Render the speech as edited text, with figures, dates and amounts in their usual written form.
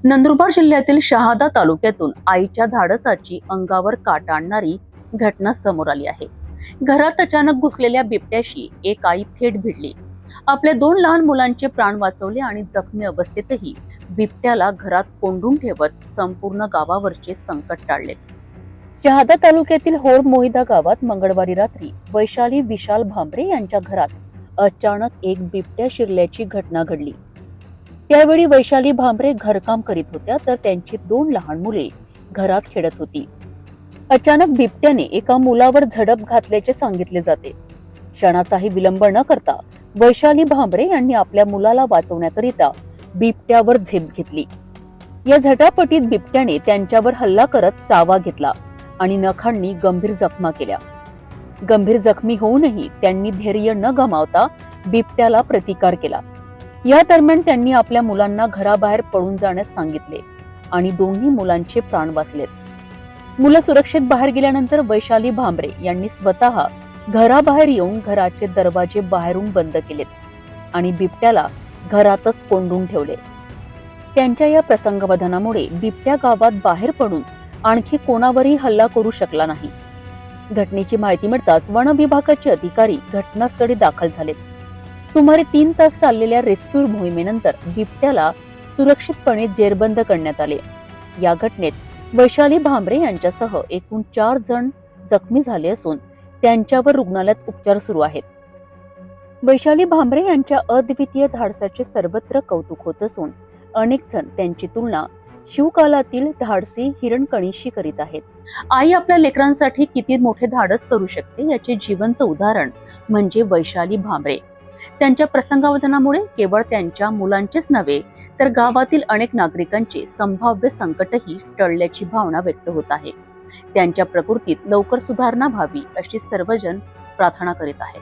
नंदुरबार जिल्ह्यातील शहादा तालुक्यातून आईच्या धाडसाची अंगावर काटा आणणारी घटना समोर आली आहे. घरात अचानक घुसलेल्या बिबट्याशी एक आई थेट भिडली. आपल्या 2 लहान मुलांचे प्राण वाचवले आणि जखमी अवस्थेतही बिबट्याला घरात कोंडून ठेवत संपूर्ण गावावरचे संकट टाळले. शहादा तालुक्यातील होड मोहिदा गावात मंगळवारी रात्री वैशाली विशाल भांबरे यांच्या घरात अचानक एक बिबट्या शिरल्याची घटना घडली. त्यावेळी वैशाली भांबरे घरकाम करीत होत्या, तर त्यांची 2 लहान मुले घरात खेळत होती. अचानक बिबट्याने एका मुलावर झडप घातल्याचे सांगितले जाते. क्षणाचाही विलंब न करता वैशाली भांबरे यांनी आपल्या मुलाला वाचवण्याकरिता बिबट्यावर झेप घेतली. या झटापटीत बिबट्याने त्यांच्यावर हल्ला करत चावा घेतला आणि नखांनी गंभीर जखमा केल्या. गंभीर जखमी होऊनही त्यांनी धैर्य न गमावता बिबट्याला प्रतिकार केला. या दरम्यान त्यांनी आपल्या मुलांना घराबाहेर पळून जाण्यास सांगितले आणि दोन्ही मुलांचे प्राण वाचलेत. मुलं सुरक्षित बाहेर गेल्यानंतर वैशाली भांबरे यांनी स्वतः घराबाहेर येऊन घराचे दरवाजे बाहेरून बंद केलेत आणि बिबट्याला घरातच कोंडून ठेवले. त्यांच्या या प्रसंगावधानामुळे बिबट्या गावात बाहेर पडून आणखी कोणावरही हल्ला करू शकला नाही. घटनेची माहिती मिळताच वन विभागाचे अधिकारी घटनास्थळी दाखल झालेत. सुमारे 3 तास चाललेल्या रेस्क्यू मोहिमेनंतर बिबट्याला सुरक्षितपणे जेरबंद करण्यात आले. या घटनेत वैशाली भांबरे यांच्यासह एकूण 4 जण जखमी झाले असून त्यांच्यावर रुग्णालयात उपचार सुरू आहेत. वैशाली भांबरे यांच्या अद्वितीय धाडसाचे सर्वत्र कौतुक होत असून अनेक जण त्यांची तुलना शिवकालातील धाडसी हिरणकणीशी करीत आहेत. आई आपल्या लेकरांसाठी किती मोठे धाडस करू शकते याचे जिवंत उदाहरण म्हणजे वैशाली भांबरे. त्यांच्या प्रसंगावधानामुळे केवळ त्यांच्या मुलांचेच नव्हे तर गावातील अनेक नागरिकांचे संभाव्य संकटही टळल्याची भावना व्यक्त होत आहे. त्यांच्या प्रकृतीत लवकर सुधारणा व्हावी अशी सर्वजण प्रार्थना करीत आहेत.